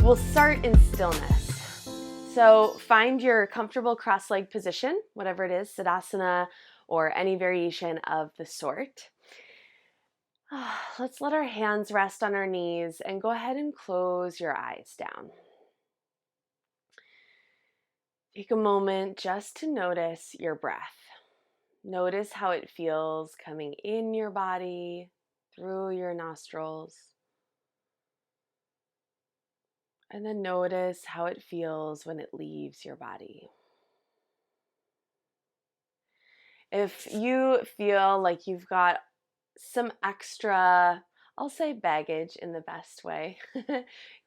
We'll start in stillness. So find your comfortable cross-legged position, whatever it is, Siddhasana or any variation of the sort. Let's let our hands rest on our knees and go ahead and close your eyes down. Take a moment just to notice your breath. Notice how it feels coming in your body, through your nostrils. And then notice how it feels when it leaves your body. If you feel like you've got some extra, I'll say baggage in the best way.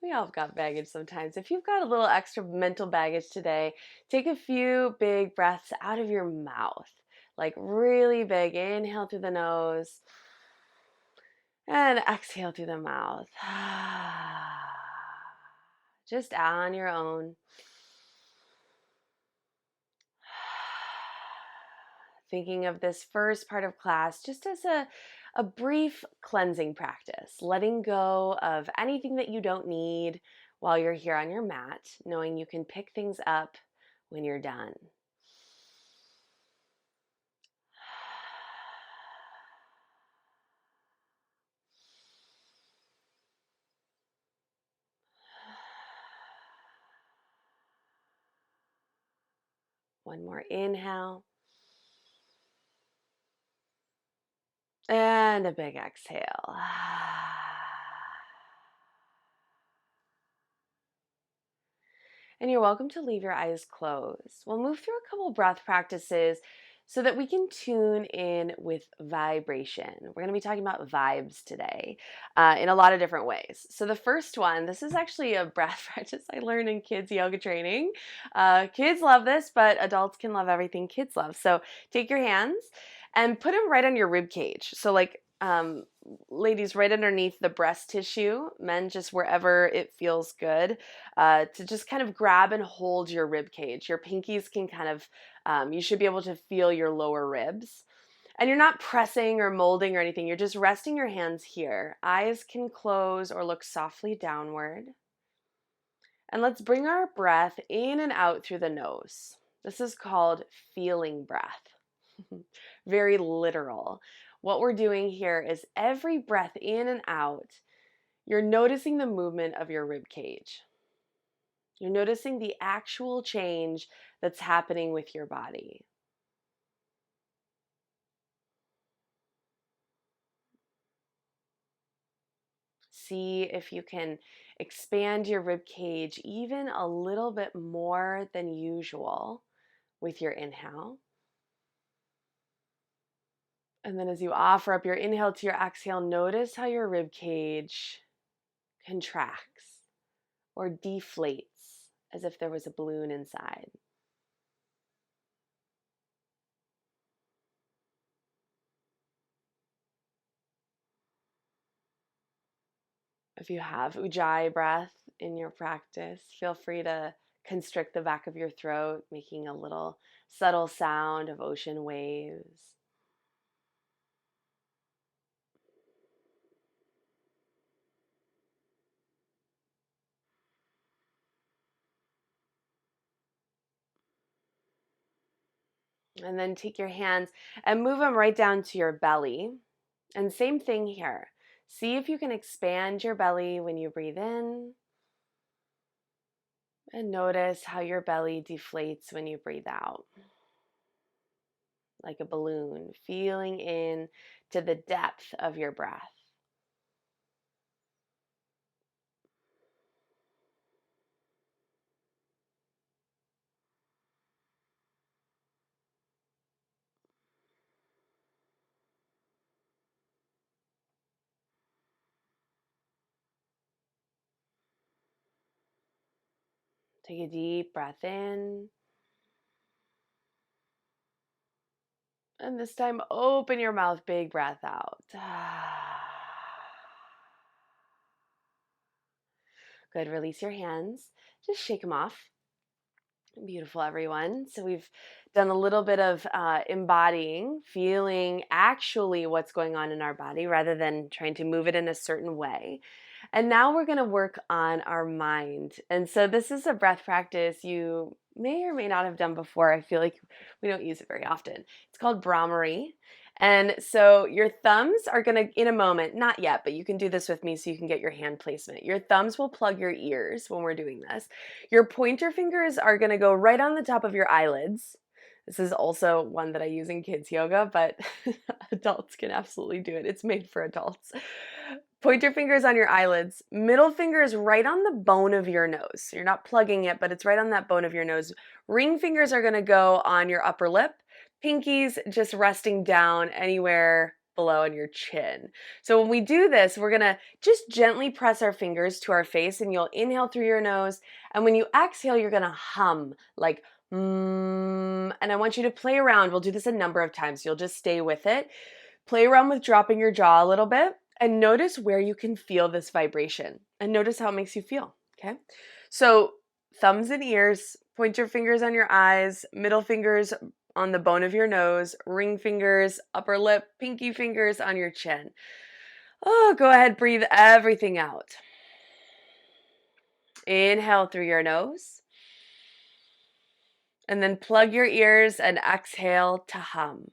We all have got baggage sometimes. If you've got a little extra mental baggage today, take a few big breaths out of your mouth. Like really big. Inhale through the nose and exhale through the mouth. Just on your own. Thinking of this first part of class just as a brief cleansing practice, letting go of anything that you don't need while you're here on your mat, knowing you can pick things up when you're done. One more inhale. And a big exhale. And you're welcome to leave your eyes closed. We'll move through a couple breath practices so that we can tune in with vibration. We're going to be talking about vibes today in a lot of different ways. So the first one, this is actually a breath practice I learned in kids yoga training. Kids love this, but adults can love everything kids love. So take your hands and put them right on your rib cage. So like ladies, right underneath the breast tissue, men just wherever it feels good, to just kind of grab and hold your rib cage. Your pinkies can kind of, you should be able to feel your lower ribs. And you're not pressing or molding or anything. You're just resting your hands here. Eyes can close or look softly downward. And let's bring our breath in and out through the nose. This is called feeling breath. Very literal. What we're doing here is every breath in and out, you're noticing the movement of your rib cage. You're noticing the actual change that's happening with your body. See if you can expand your rib cage even a little bit more than usual with your inhale. And then as you offer up your inhale to your exhale, notice how your rib cage contracts or deflates as if there was a balloon inside. If you have ujjayi breath in your practice, feel free to constrict the back of your throat, making a little subtle sound of ocean waves. And then take your hands and move them right down to your belly. And same thing here. See if you can expand your belly when you breathe in. And notice how your belly deflates when you breathe out. Like a balloon, feeling in to the depth of your breath. Take a deep breath in. And this time, open your mouth, big breath out. Good, release your hands. Just shake them off. Beautiful, everyone. So we've done a little bit of embodying, feeling actually what's going on in our body rather than trying to move it in a certain way. And now we're going to work on our mind. And so this is a breath practice you may or may not have done before. I feel like we don't use it very often. It's called Brahmari. And so your thumbs are going to, in a moment, not yet, but you can do this with me so you can get your hand placement. Your thumbs will plug your ears when we're doing this. Your pointer fingers are going to go right on the top of your eyelids. This is also one that I use in kids yoga, but adults can absolutely do it. It's made for adults. Pointer fingers on your eyelids. Middle finger is right on the bone of your nose. So you're not plugging it, but it's right on that bone of your nose. Ring fingers are going to go on your upper lip. Pinkies just resting down anywhere below on your chin. So when we do this, we're going to just gently press our fingers to our face, and you'll inhale through your nose. And when you exhale, you're going to hum like, and I want you to play around. We'll do this a number of times. You'll just stay with it. Play around with dropping your jaw a little bit and notice where you can feel this vibration and notice how it makes you feel, okay? So thumbs and ears, pointer fingers on your eyes, middle fingers on the bone of your nose, ring fingers, upper lip, pinky fingers on your chin. Oh, go ahead, breathe everything out. Inhale through your nose. And then plug your ears and exhale to hum.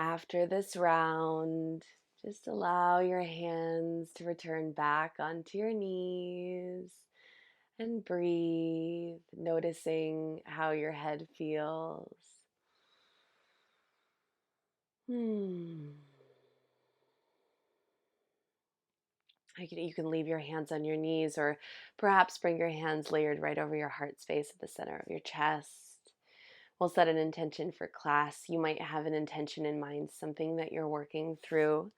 After this round, just allow your hands to return back onto your knees and breathe, noticing how your head feels. You can leave your hands on your knees or perhaps bring your hands layered right over your heart space at the center of your chest. We'll set an intention for class. You might have an intention in mind, something that you're working through.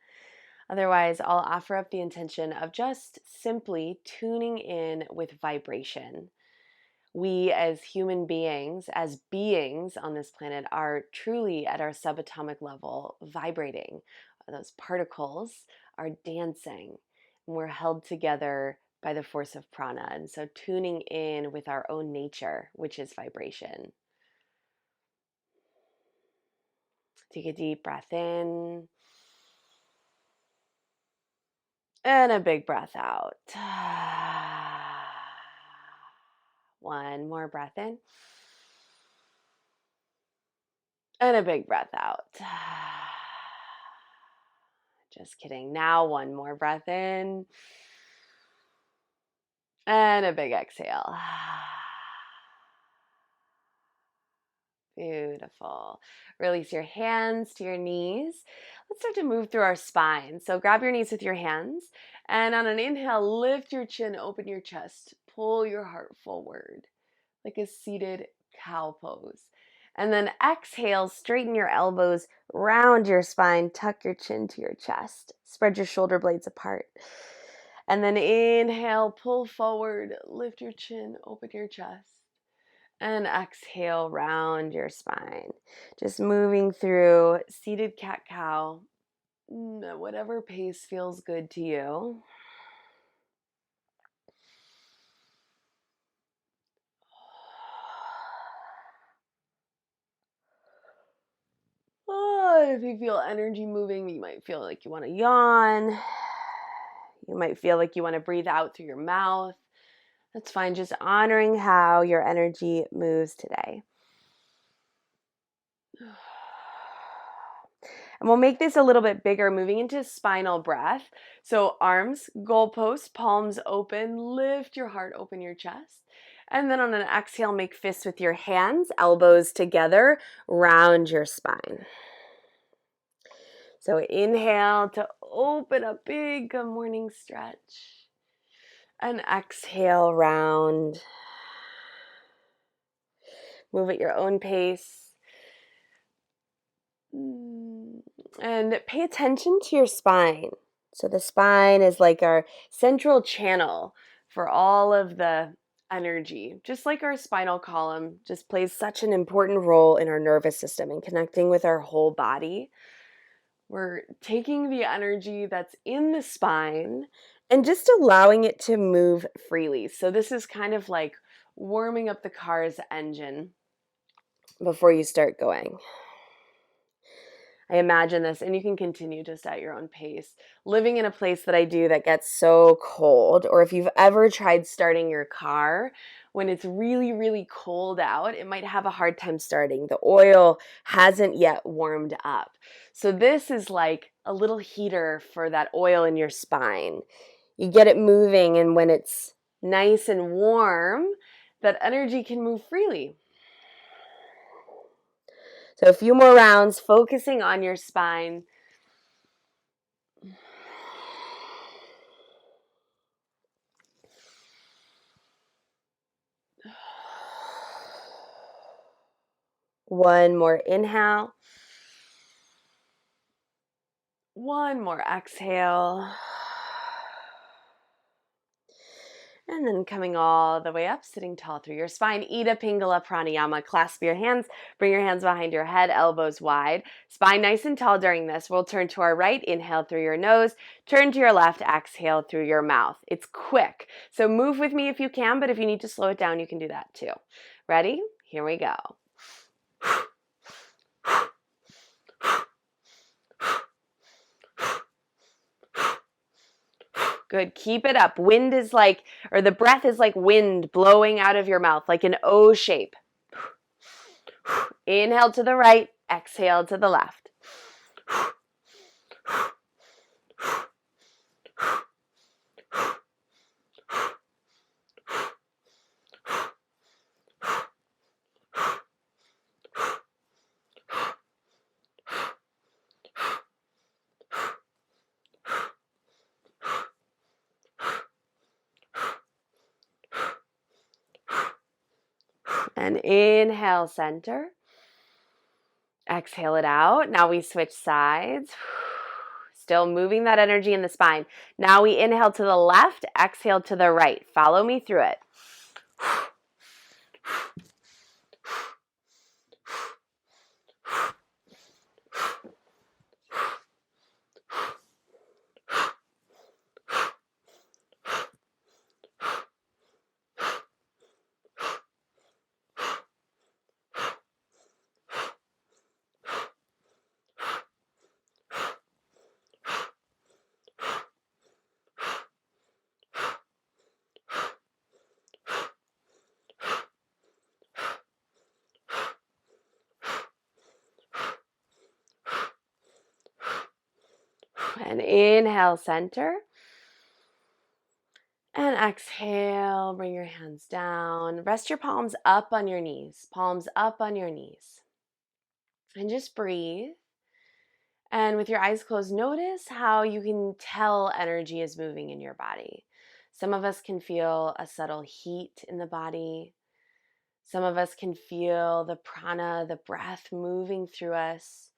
Otherwise, I'll offer up the intention of just simply tuning in with vibration. We as human beings, as beings on this planet, are truly at our subatomic level vibrating. Those particles are dancing, and we're held together by the force of prana. And so tuning in with our own nature, which is vibration. Take a deep breath in and a big breath out. One more breath in and a big breath out. Just kidding. Now one more breath in and a big exhale. Beautiful. Release your hands to your knees. Let's start to move through our spine. So grab your knees with your hands, and on an inhale, lift your chin, open your chest, pull your heart forward like a seated cow pose. And then exhale, straighten your elbows, round your spine, tuck your chin to your chest, spread your shoulder blades apart. And then inhale, pull forward, lift your chin, open your chest. And exhale, round your spine. Just moving through seated cat-cow, at whatever pace feels good to you. Oh, if you feel energy moving, you might feel like you want to yawn. You might feel like you want to breathe out through your mouth. That's fine, just honoring how your energy moves today. And we'll make this a little bit bigger, moving into spinal breath. So arms, goalposts, palms open, lift your heart, open your chest. And then on an exhale, make fists with your hands, elbows together, round your spine. So inhale to open a big good morning stretch. And exhale, round. Move at your own pace. And pay attention to your spine. So the spine is like our central channel for all of the energy. Just like our spinal column just plays such an important role in our nervous system and connecting with our whole body. We're taking the energy that's in the spine and just allowing it to move freely. So this is kind of like warming up the car's engine before you start going. I imagine this, and you can continue just at your own pace. Living in a place that I do that gets so cold, or if you've ever tried starting your car when it's really, really cold out, it might have a hard time starting. The oil hasn't yet warmed up. So this is like a little heater for that oil in your spine. You get it moving, and when it's nice and warm, that energy can move freely. So a few more rounds, focusing on your spine. One more inhale. One more exhale. And then coming all the way up, sitting tall through your spine. Ida Pingala Pranayama. Clasp your hands. Bring your hands behind your head, elbows wide. Spine nice and tall during this. We'll turn to our right. Inhale through your nose. Turn to your left. Exhale through your mouth. It's quick. So move with me if you can, but if you need to slow it down, you can do that too. Ready? Here we go. Good. Keep it up. The breath is like wind blowing out of your mouth, like an O shape. Inhale to the right, exhale to the left. And inhale, center. Exhale it out. Now we switch sides. Still moving that energy in the spine. Now we inhale to the left, exhale to the right. Follow me through it. And inhale, center. And exhale, bring your hands down. Rest your palms up on your knees. Palms up on your knees. And just breathe. And with your eyes closed, notice how you can tell energy is moving in your body. Some of us can feel a subtle heat in the body. Some of us can feel the prana, the breath moving through us.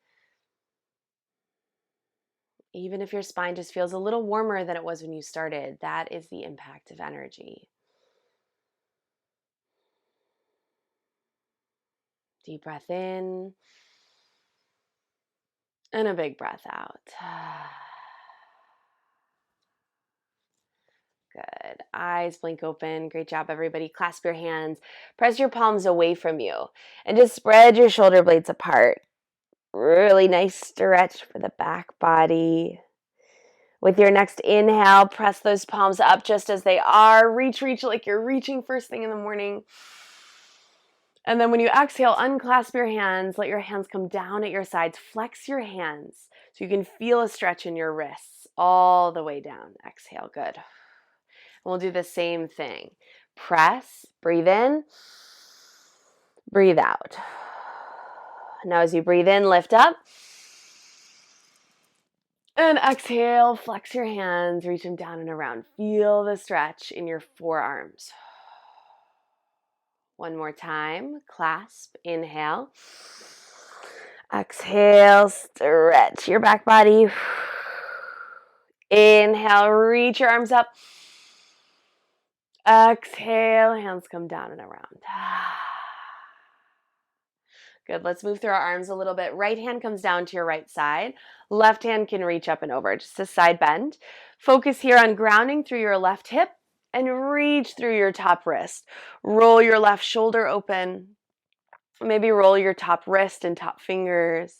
Even if your spine just feels a little warmer than it was when you started, that is the impact of energy. Deep breath in and a big breath out. Good. Eyes blink open. Great job, everybody. Clasp your hands. Press your palms away from you and just spread your shoulder blades apart. Really nice stretch for the back body. With your next inhale, press those palms up just as they are. Reach like you're reaching first thing in the morning. And then when you exhale, unclasp your hands. Let your hands come down at your sides. Flex your hands so you can feel a stretch in your wrists all the way down. Exhale. Good. We'll do the same thing. Press, breathe in, breathe out. Now as you breathe in, lift up. And exhale, flex your hands, reach them down and around. Feel the stretch in your forearms. One more time. Clasp, inhale. Exhale, stretch your back body. Inhale, reach your arms up. Exhale, hands come down and around. Good, let's move through our arms a little bit. Right hand comes down to your right side. Left hand can reach up and over, just a side bend. Focus here on grounding through your left hip and reach through your top wrist. Roll your left shoulder open. Maybe roll your top wrist and top fingers.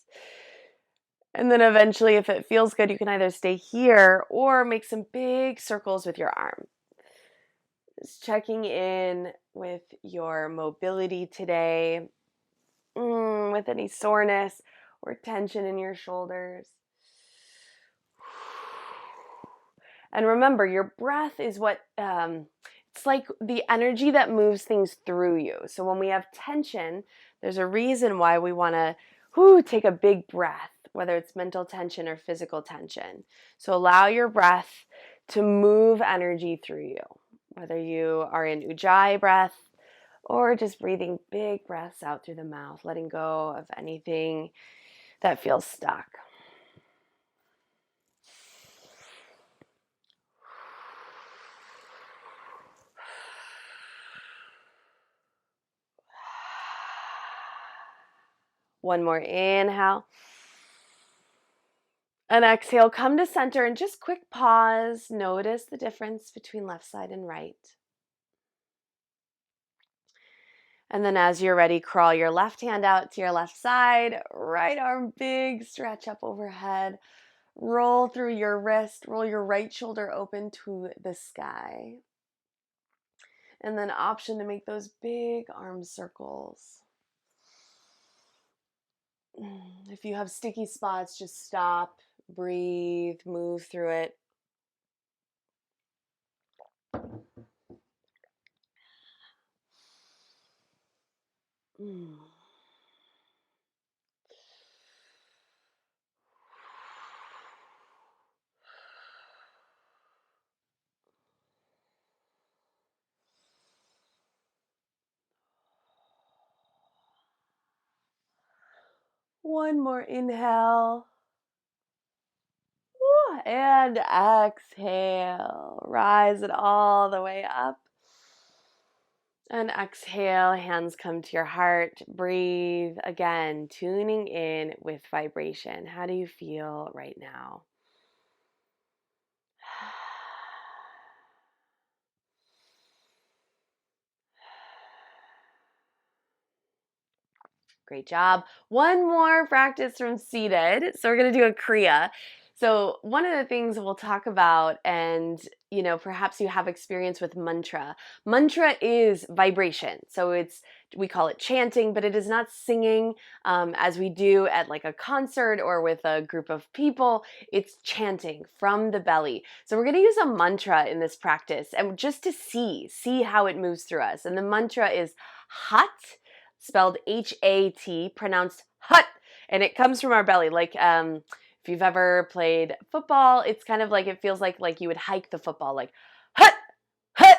And then eventually, if it feels good, you can either stay here or make some big circles with your arm. Just checking in with your mobility today, with any soreness or tension in your shoulders. And remember, your breath is what, it's like the energy that moves things through you. So when we have tension, there's a reason why we want to take a big breath, whether it's mental tension or physical tension. So allow your breath to move energy through you, whether you are in Ujjayi breath or just breathing big breaths out through the mouth, letting go of anything that feels stuck. One more inhale. And exhale, come to center and just quick pause. Notice the difference between left side and right. And then as you're ready, crawl your left hand out to your left side. Right arm big, stretch up overhead. Roll through your wrist. Roll your right shoulder open to the sky. And then option to make those big arm circles. If you have sticky spots, just stop, breathe, move through it. One more inhale. And exhale. Rise it all the way up. And exhale, hands come to your heart. Breathe again, tuning in with vibration. How do you feel right now? Great job. One more practice from seated. So we're going to do a Kriya. So one of the things we'll talk about, and perhaps you have experience with mantra. Mantra is vibration. So we call it chanting, but it is not singing as we do at like a concert or with a group of people. It's chanting from the belly. So we're going to use a mantra in this practice, and just to see how it moves through us. And the mantra is Hat, spelled H-A-T, pronounced hut, and it comes from our belly. Like if you've ever played football, it's kind of like, it feels like you would hike the football, like hut, hut,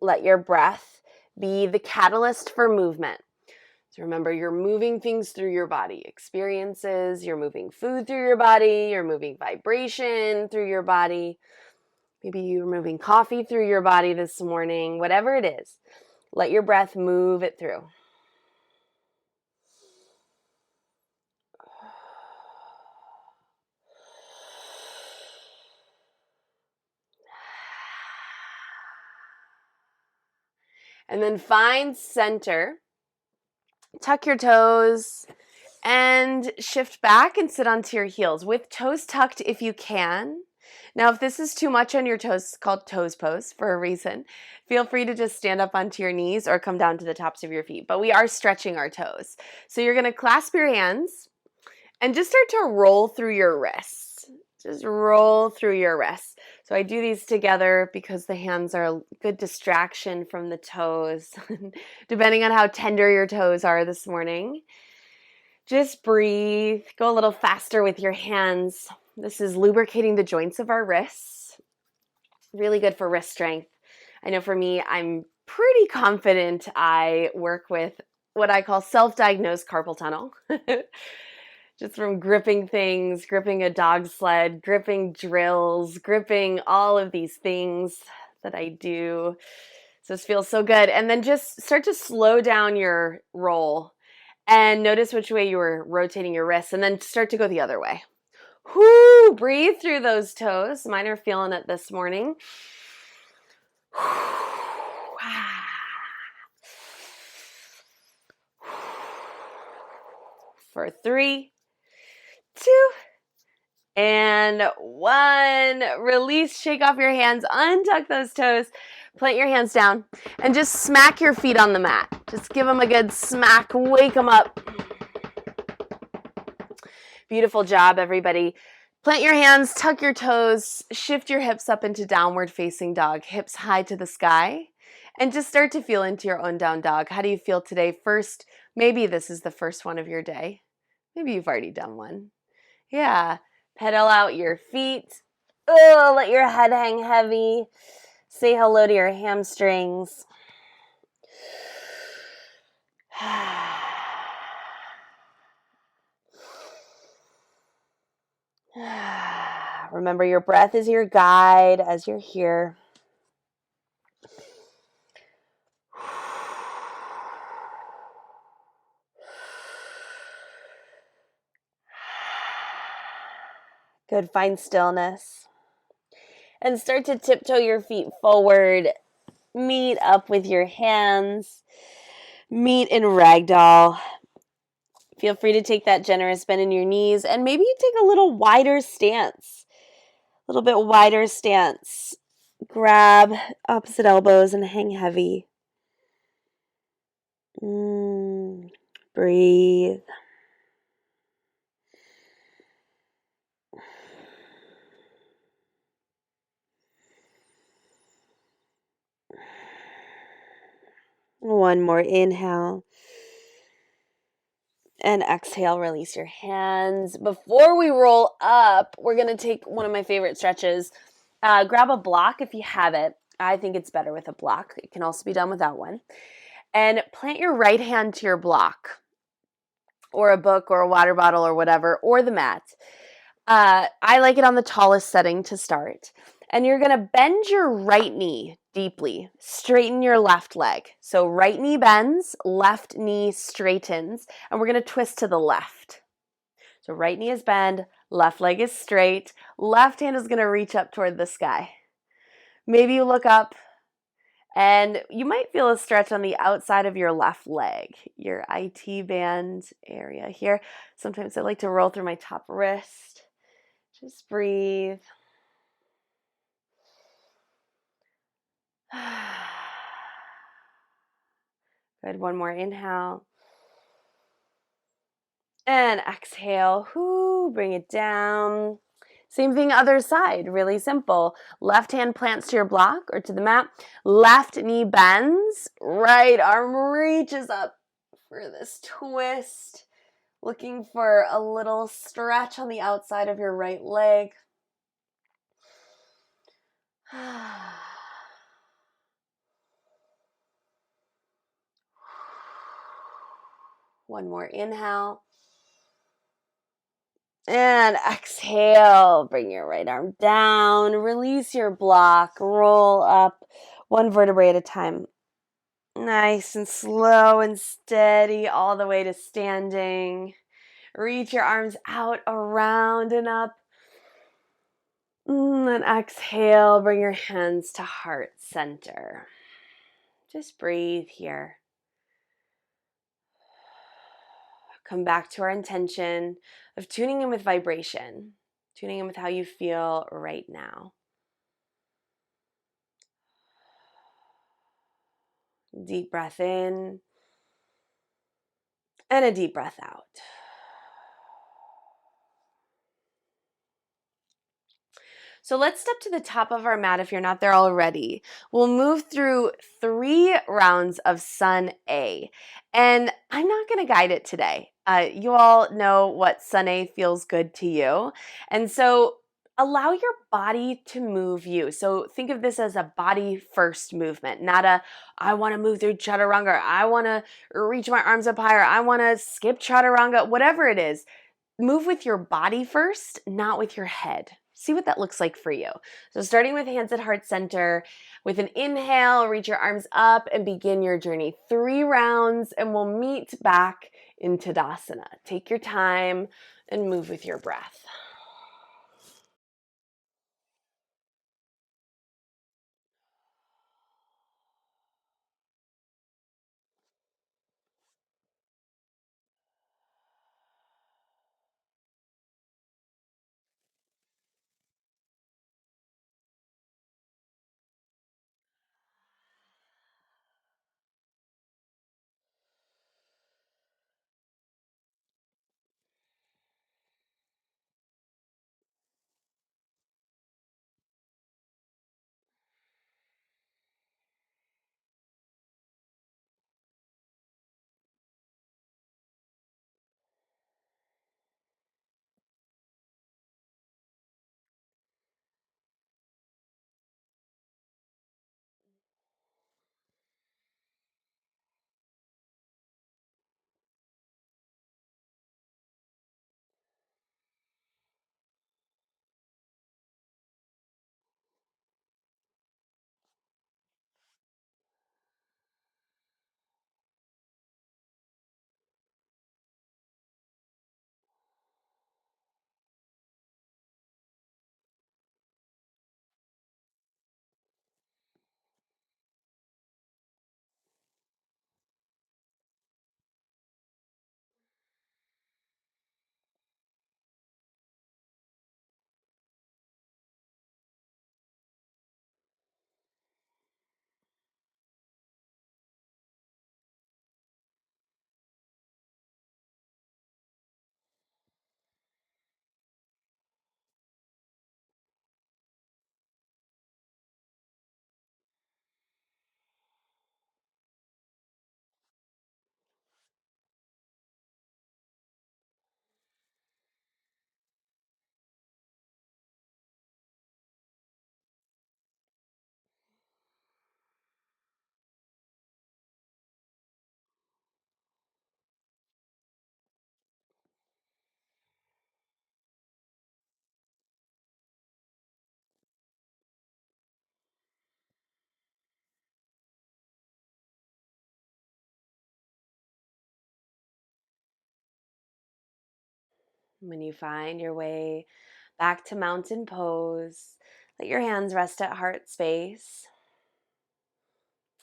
Let your breath be the catalyst for movement. So remember, you're moving things through your body, experiences, you're moving food through your body, you're moving vibration through your body. Maybe you're moving coffee through your body this morning, whatever it is. Let your breath move it through. And then find center. Tuck your toes and shift back and sit onto your heels with toes tucked if you can. Now, if this is too much on your toes, it's called toes pose for a reason. Feel free to just stand up onto your knees or come down to the tops of your feet. But we are stretching our toes. So you're going to clasp your hands and just start to roll through your wrists. Just roll through your wrists. So I do these together because the hands are a good distraction from the toes, depending on how tender your toes are this morning. Just breathe. Go a little faster with your hands. This is lubricating the joints of our wrists. Really good for wrist strength. I know for me, I'm pretty confident I work with what I call self-diagnosed carpal tunnel. Just from gripping things, gripping a dog sled, gripping drills, gripping all of these things that I do. So this feels so good. And then just start to slow down your roll and notice which way you were rotating your wrists, and then start to go the other way. Whoo! Breathe through those toes. Mine are feeling it this morning. For 3, 2, and 1. Release, shake off your hands, untuck those toes, plant your hands down, and just smack your feet on the mat. Just give them a good smack, wake them up. Beautiful job, everybody. Plant your hands, tuck your toes, shift your hips up into downward facing dog, hips high to the sky, and just start to feel into your own down dog. How do you feel today? First, maybe this is the first one of your day. Maybe you've already done one. Yeah. Pedal out your feet. Oh, let your head hang heavy. Say hello to your hamstrings. Remember, your breath is your guide as you're here. Good, find stillness. And start to tiptoe your feet forward. Meet up with your hands. Meet in ragdoll. Feel free to take that generous bend in your knees, and maybe you take a little wider stance. A little bit wider stance. Grab opposite elbows and hang heavy. Breathe. One more inhale. And exhale, release your hands. Before we roll up, we're going to take one of my favorite stretches. Grab a block if you have it. I think it's better with a block. It can also be done without one. And plant your right hand to your block, or a book, or a water bottle, or whatever, or the mat. I like it on the tallest setting to start. And you're going to bend your right knee deeply. Straighten your left leg. So right knee bends, left knee straightens, and we're going to twist to the left. So right knee is bent, left leg is straight, left hand is going to reach up toward the sky. Maybe you look up and you might feel a stretch on the outside of your left leg, your IT band area here. Sometimes I like to roll through my top wrist. Just breathe. Good. One more inhale. And exhale. Whoo, bring it down. Same thing other side. Really simple. Left hand plants to your block or to the mat. Left knee bends. Right arm reaches up for this twist. Looking for a little stretch on the outside of your right leg. One more inhale. And exhale. Bring your right arm down. Release your block. Roll up one vertebrae at a time. Nice and slow and steady all the way to standing. Reach your arms out, around and up. And exhale, bring your hands to heart center. Just breathe here. Come back to our intention of tuning in with vibration, tuning in with how you feel right now. Deep breath in and a deep breath out. So let's step to the top of our mat if you're not there already. We'll move through 3 rounds of Sun A. And I'm not going to guide it today. You all know what Sun A feels good to you. And so allow your body to move you. So think of this as a body first movement, not a, I want to move through chaturanga, I want to reach my arms up higher, I want to skip chaturanga, whatever it is. Move with your body first, not with your head. See what that looks like for you. So starting with hands at heart center, with an inhale, reach your arms up and begin your journey. 3 rounds and we'll meet back in Tadasana. Take your time and move with your breath. When you find your way back to mountain pose, let your hands rest at heart space.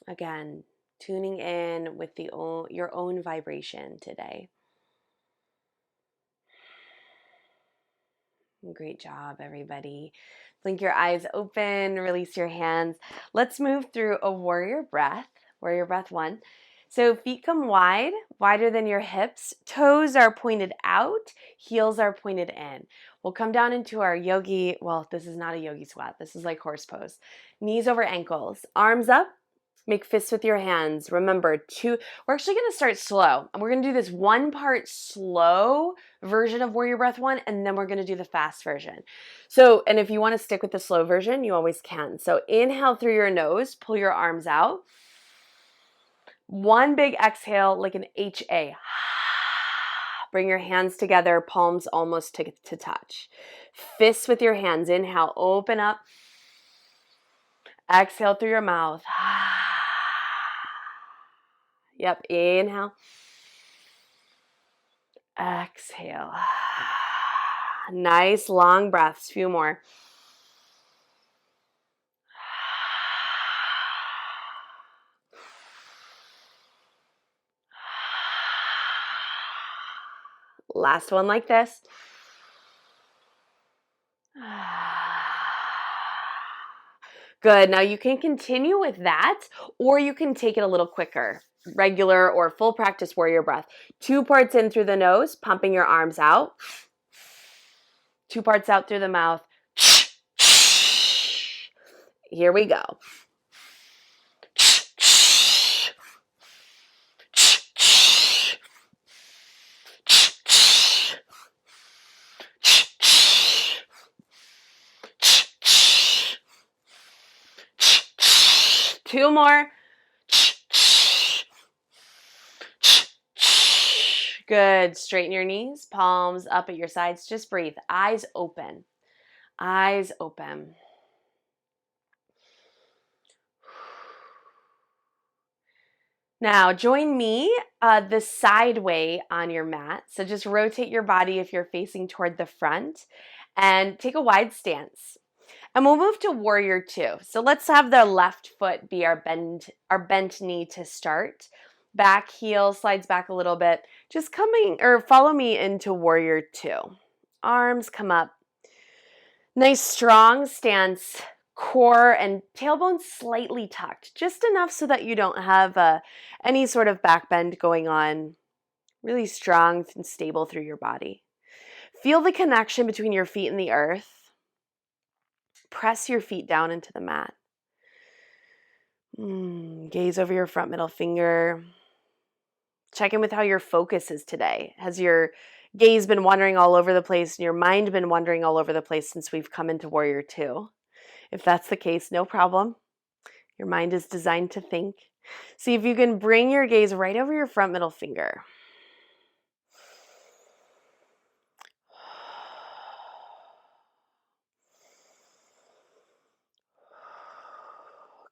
Again, tuning in with your own vibration today. Great job, everybody. Blink your eyes open, release your hands. Let's move through a warrior breath 1. So feet come wide, wider than your hips. Toes are pointed out, heels are pointed in. We'll come down into our yogi, well, this is not a yogi squat. This is like horse pose. Knees over ankles, arms up. Make fists with your hands. Remember, we're actually going to start slow. And we're going to do this 1 part slow version of Warrior Breath 1, and then we're going to do the fast version. So, and if you want to stick with the slow version, you always can. So inhale through your nose, pull your arms out. 1 big exhale, like an HA. Bring your hands together, palms almost to touch. Fists with your hands. Inhale, open up. Exhale through your mouth. Yep, inhale. Exhale. Nice long breaths, few more. Last one like this. Good. Now you can continue with that, or you can take it a little quicker. Regular or full practice warrior breath. 2 parts in through the nose, pumping your arms out. 2 parts out through the mouth. Here we go. 2 more. Good. Straighten your knees, palms up at your sides. Just breathe. Eyes open. Eyes open. Now, join me the side way on your mat. So just rotate your body if you're facing toward the front and take a wide stance. And we'll move to warrior 2. So let's have the left foot be our bent knee to start. Back heel slides back a little bit. Just follow me into warrior 2. Arms come up. Nice strong stance. Core and tailbone slightly tucked, just enough so that you don't have any sort of back bend going on. Really strong and stable through your body. Feel the connection between your feet and the earth. Press your feet down into the mat. Gaze over your front middle finger. Check in with how your focus is today. Has your gaze been wandering all over the place and your mind been wandering all over the place since we've come into warrior 2? If that's the case, no problem. Your mind is designed to think. See if you can bring your gaze right over your front middle finger.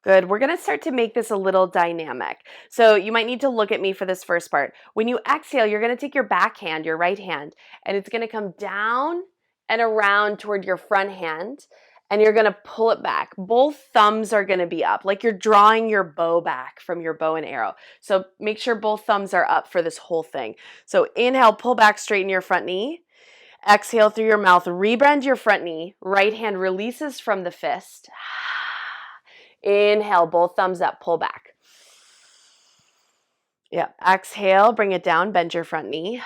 Good. We're going to start to make this a little dynamic. So you might need to look at me for this first part. When you exhale, you're going to take your back hand, your right hand, and it's going to come down and around toward your front hand. And you're going to pull it back. Both thumbs are going to be up, like you're drawing your bow back from your bow and arrow. So make sure both thumbs are up for this whole thing. So inhale, pull back, straighten your front knee. Exhale through your mouth, rebend your front knee. Right hand releases from the fist. Inhale, both thumbs up, pull back. Yeah, exhale, bring it down, bend your front knee.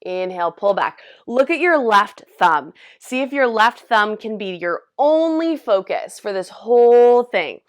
Inhale, pull back. Look at your left thumb. See if your left thumb can be your only focus for this whole thing.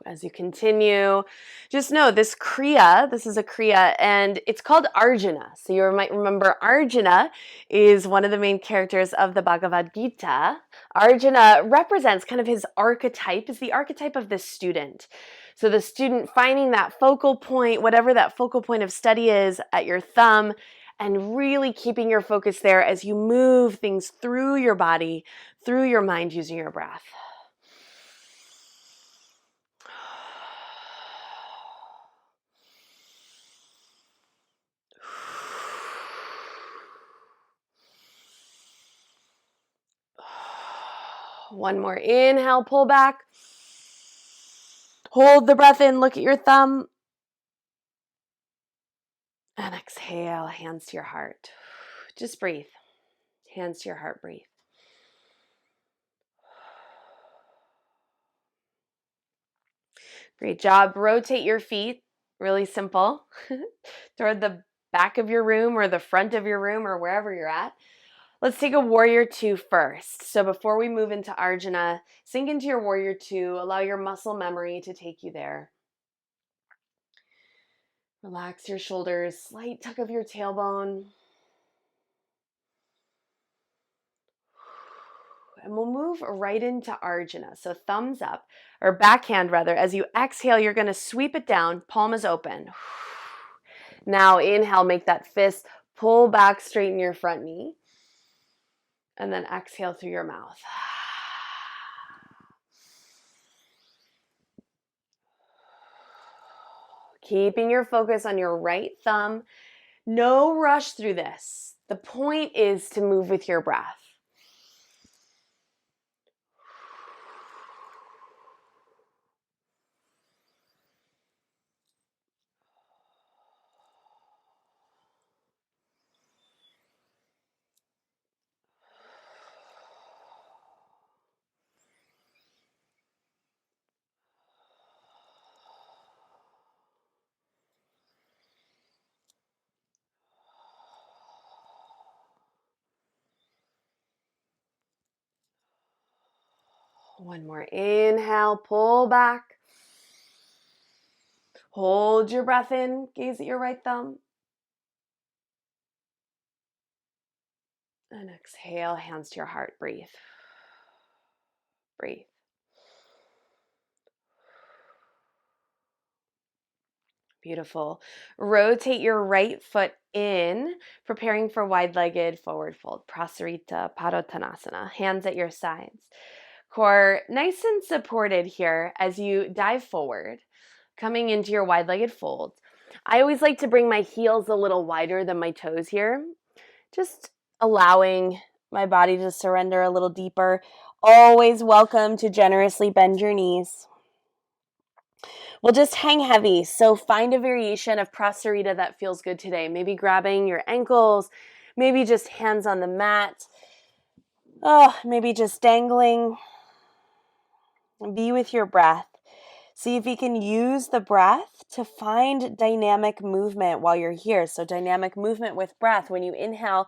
As you continue, just know this Kriya, this is a Kriya, and it's called Arjuna. So you might remember Arjuna is one of the main characters of the Bhagavad Gita. Arjuna represents kind of his archetype, is the archetype of the student. So the student finding that focal point, whatever that focal point of study is at your thumb, and really keeping your focus there as you move things through your body, through your mind using your breath. One more inhale, pull back. Hold the breath in, look at your thumb. And exhale, hands to your heart. Just breathe. Hands to your heart, breathe. Great job. Rotate your feet, really simple, toward the back of your room or the front of your room or wherever you're at. Let's take a warrior 2 first. So before we move into Arjuna, sink into your warrior 2. Allow your muscle memory to take you there. Relax your shoulders, slight tuck of your tailbone. And we'll move right into Arjuna. So thumbs up, or backhand rather. As you exhale, you're going to sweep it down. Palm is open. Now inhale, make that fist pull back, straighten your front knee. And then exhale through your mouth. Keeping your focus on your right thumb. No rush through this. The point is to move with your breath. One more inhale, pull back. Hold your breath in, gaze at your right thumb. And exhale, hands to your heart, breathe. Breathe. Beautiful. Rotate your right foot in, preparing for wide-legged forward fold, Prasarita Padottanasana, hands at your sides. Core nice and supported here as you dive forward, coming into your wide-legged fold. I always like to bring my heels a little wider than my toes here, just allowing my body to surrender a little deeper. Always welcome to generously bend your knees. We'll just hang heavy, so find a variation of Prasarita that feels good today. Maybe grabbing your ankles, maybe just hands on the mat, maybe just dangling. Be with your breath. See if you can use the breath to find dynamic movement while you're here. So dynamic movement with breath. When you inhale,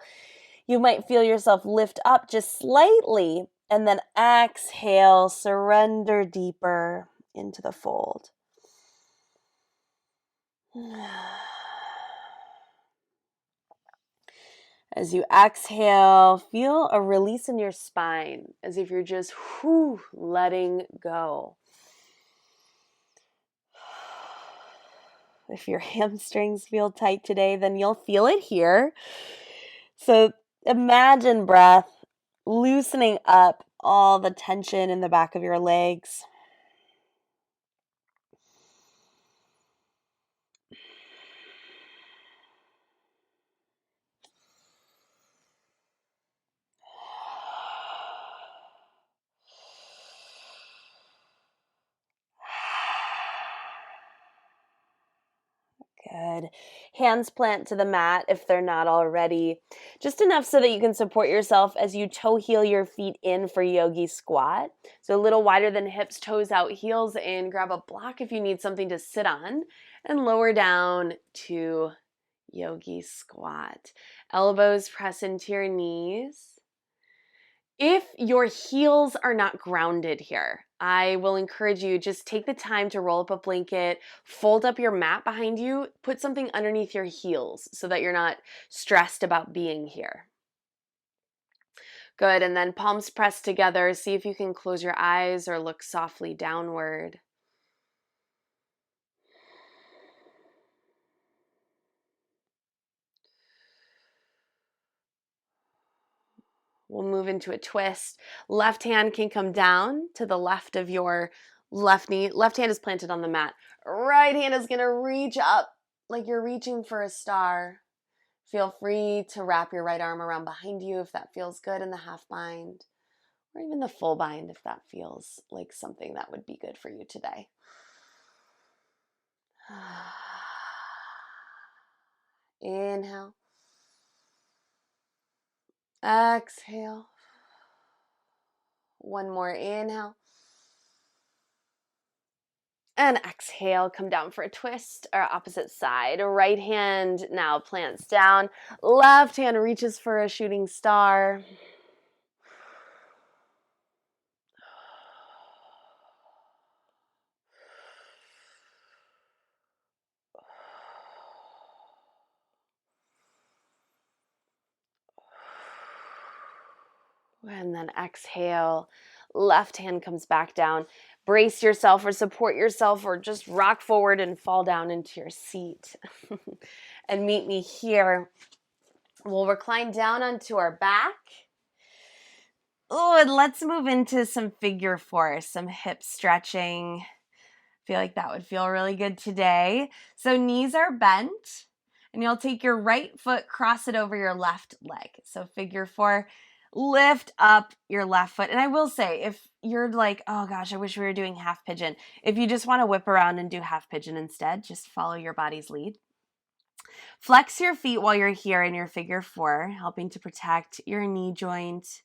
you might feel yourself lift up just slightly, and then exhale, surrender deeper into the fold. As you exhale, feel a release in your spine, as if you're just letting go. If your hamstrings feel tight today, then you'll feel it here. So imagine breath loosening up all the tension in the back of your legs. Good. Hands plant to the mat if they're not already. Just enough so that you can support yourself as you toe heel your feet in for yogi squat. So a little wider than hips, toes out, heels in. Grab a block if you need something to sit on. And lower down to yogi squat. Elbows press into your knees. If your heels are not grounded here, I will encourage you, just take the time to roll up a blanket, fold up your mat behind you, put something underneath your heels so that you're not stressed about being here. Good, and then palms pressed together. See if you can close your eyes or look softly downward. We'll move into a twist. Left hand can come down to the left of your left knee. Left hand is planted on the mat. Right hand is going to reach up like you're reaching for a star. Feel free to wrap your right arm around behind you if that feels good in the half bind, or even the full bind if that feels like something that would be good for you today. Inhale. Exhale. One more inhale. And exhale, come down for a twist or opposite side. Right hand now plants down. Left hand reaches for a shooting star. And then exhale. Left hand comes back down. Brace yourself or support yourself or just rock forward and fall down into your seat. And meet me here. We'll recline down onto our back. Oh, and let's move into some figure four, some hip stretching. I feel like that would feel really good today. So knees are bent, and you'll take your right foot, cross it over your left leg. So figure four, lift up your left foot. And I will say, if you're like, oh gosh, I wish we were doing half pigeon. If you just want to whip around and do half pigeon instead, just follow your body's lead. Flex your feet while you're here in your figure four, helping to protect your knee joint.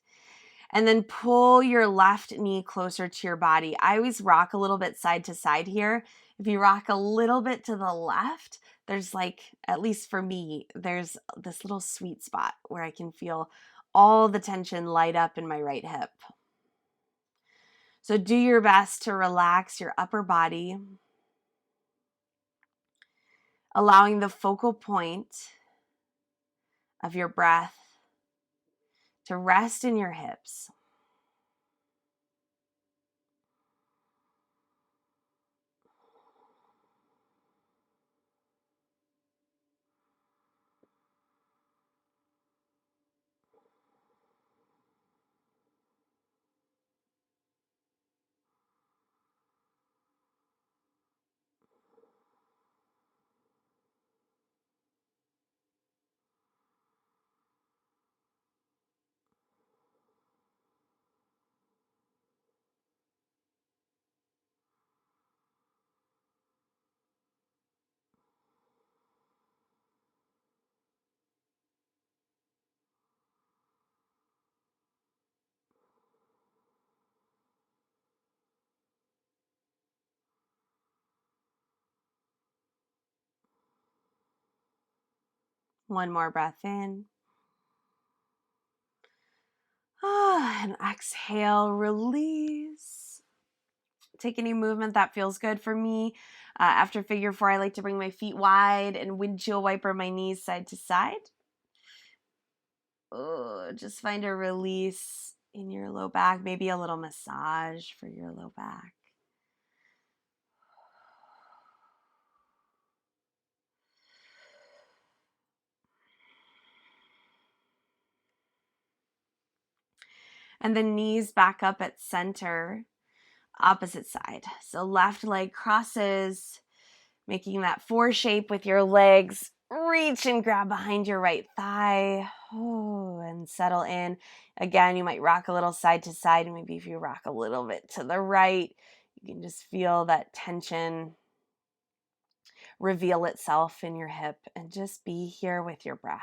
And then pull your left knee closer to your body. I always rock a little bit side to side here. If you rock a little bit to the left, there's like, at least for me, there's this little sweet spot where I can feel all the tension light up in my right hip. So do your best to relax your upper body, allowing the focal point of your breath to rest in your hips. One more breath in. And exhale, release. Take any movement that feels good for me. After figure four, I like to bring my feet wide and windshield wiper my knees side to side. Just find a release in your low back, maybe a little massage for your low back. And the knees back up at center, opposite side. So left leg crosses, making that four shape with your legs. Reach and grab behind your right thigh. And settle in. Again, you might rock a little side to side. Maybe if you rock a little bit to the right, you can just feel that tension reveal itself in your hip and just be here with your breath.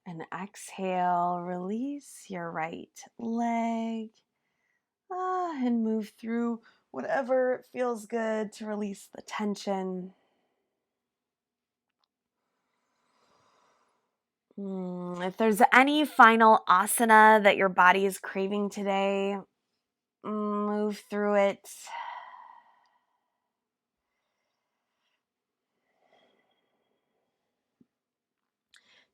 And exhale, release your right leg. And move through whatever feels good to release the tension. If there's any final asana that your body is craving today, move through it.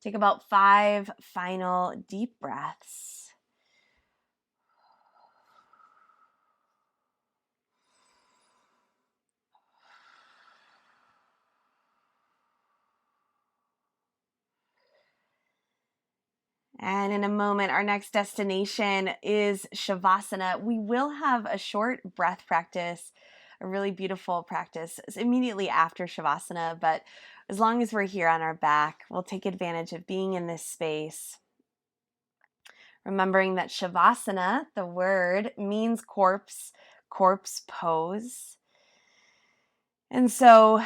Take about 5 final deep breaths. And in a moment, our next destination is Shavasana. We will have a short breath practice, a really beautiful practice immediately after Shavasana, but As long as we're here on our back, we'll take advantage of being in this space. Remembering that Shavasana, the word, means corpse pose. And so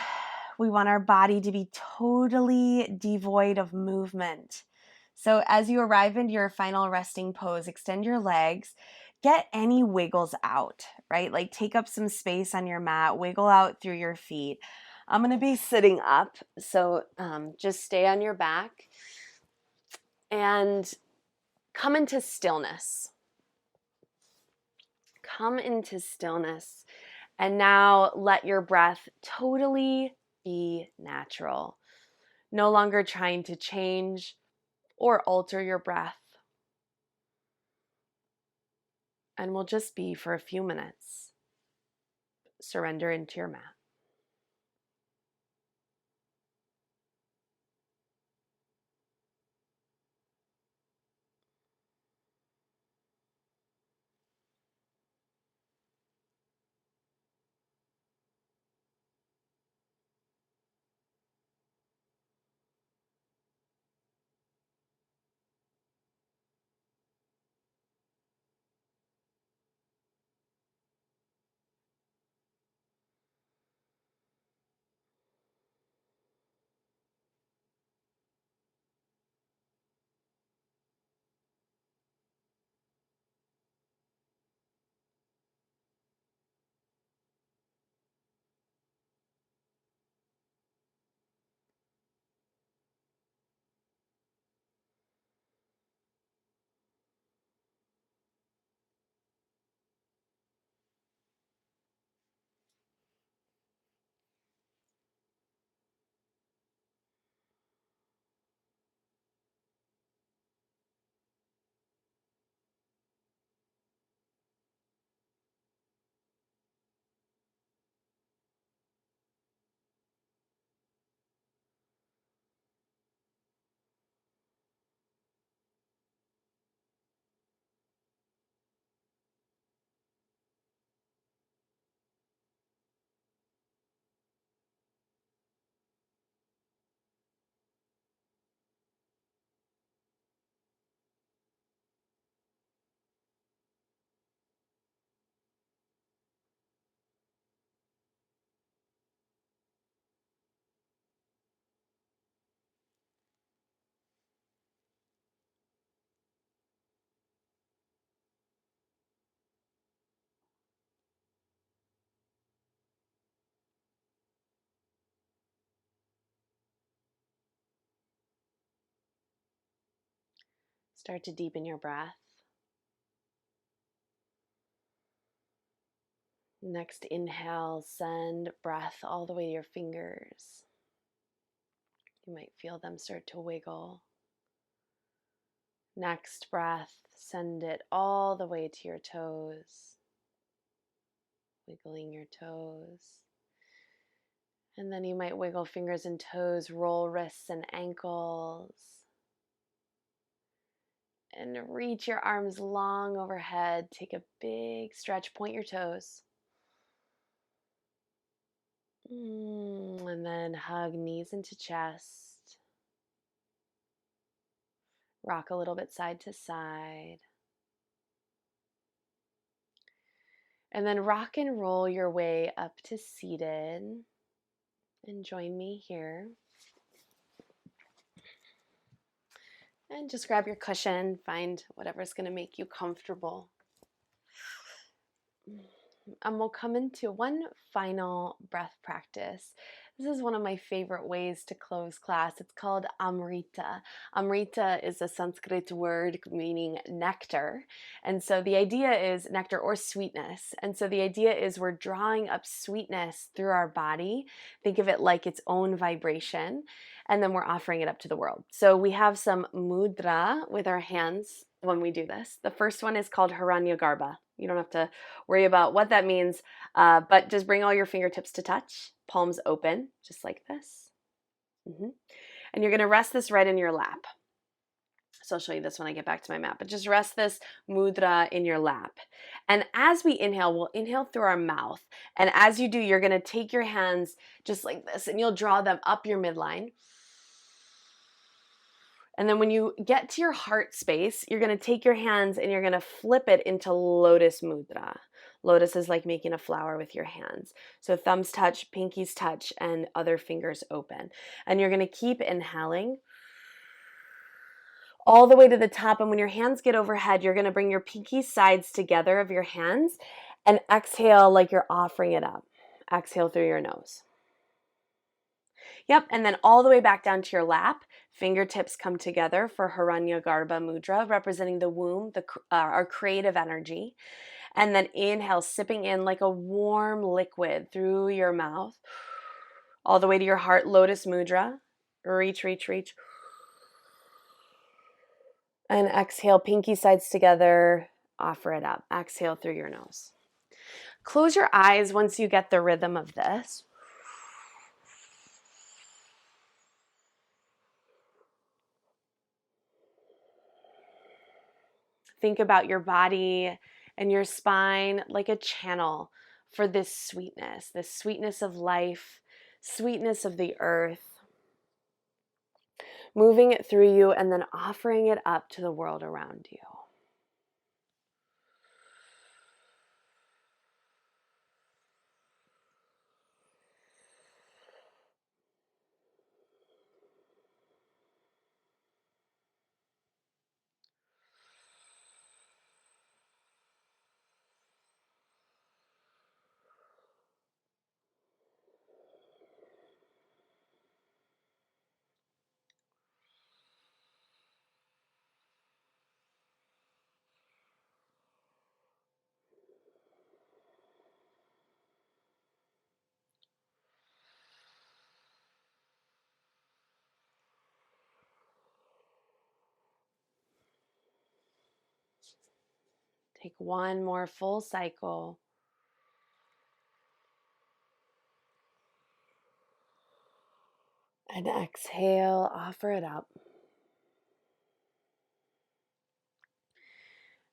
we want our body to be totally devoid of movement. So as you arrive into your final resting pose, extend your legs, get any wiggles out, right? Like take up some space on your mat, wiggle out through your feet. I'm going to be sitting up, so just stay on your back and come into stillness. Come into stillness. And now let your breath totally be natural. No longer trying to change or alter your breath. And we'll just be for a few minutes. Surrender into your mat. Start to deepen your breath. Next inhale, send breath all the way to your fingers. You might feel them start to wiggle. Next breath, send it all the way to your toes. Wiggling your toes. And then you might wiggle fingers and toes, roll wrists and ankles. And reach your arms long overhead. Take a big stretch, point your toes. And then hug knees into chest. Rock a little bit side to side. And then rock and roll your way up to seated. And join me here. And just grab your cushion, find whatever's going to make you comfortable. And we'll come into one final breath practice. This is one of my favorite ways to close class. It's called Amrita. Amrita is a Sanskrit word meaning nectar. And so the idea is nectar or sweetness. And so the idea is we're drawing up sweetness through our body. Think of it like its own vibration. And then we're offering it up to the world. So we have some mudra with our hands when we do this. The first one is called Hiranyagarbha. You don't have to worry about what that means, but just bring all your fingertips to touch, palms open, just like this. And you're going to rest this right in your lap. So I'll show you this when I get back to my mat. But just rest this mudra in your lap. And as we inhale, we'll inhale through our mouth. And as you do, you're going to take your hands just like this, and you'll draw them up your midline. And then when you get to your heart space, you're going to take your hands and you're going to flip it into lotus mudra. Lotus is like making a flower with your hands. So thumbs touch, pinkies touch, and other fingers open. And you're going to keep inhaling all the way to the top. And when your hands get overhead, you're going to bring your pinky sides together of your hands and exhale like you're offering it up. Exhale through your nose. Yep, and then all the way back down to your lap. Fingertips come together for Hiranyagarbha mudra, representing the womb, our creative energy. And then inhale, sipping in like a warm liquid through your mouth, all the way to your heart, lotus mudra. Reach, reach, reach. And exhale, pinky sides together, offer it up. Exhale through your nose. Close your eyes once you get the rhythm of this. Think about your body and your spine like a channel for this sweetness of life, sweetness of the earth, moving it through you and then offering it up to the world around you. Take one more full cycle. And exhale, offer it up.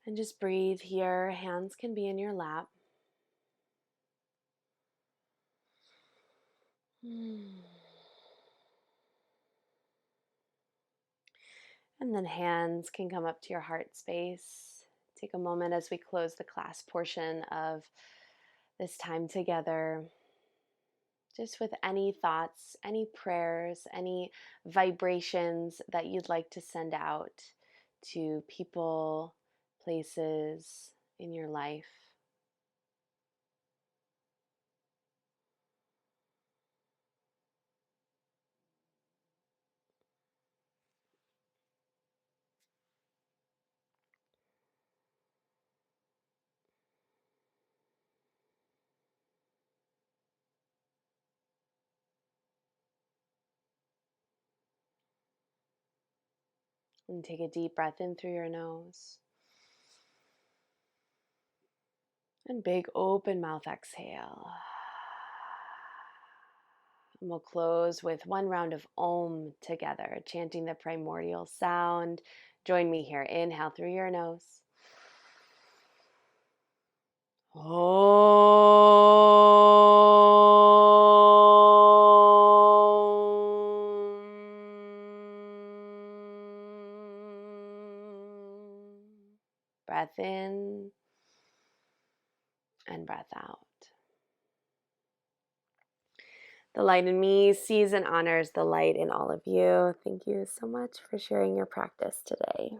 And just breathe here. Hands can be in your lap. And then hands can come up to your heart space. Take a moment as we close the class portion of this time together, just with any thoughts, any prayers, any vibrations that you'd like to send out to people, places in your life. And take a deep breath in through your nose. And big open mouth exhale. And we'll close with one round of Om together, chanting the primordial sound. Join me here. Inhale through your nose. Breath in and breath out. The light in me sees and honors the light in all of you. Thank you so much for sharing your practice today.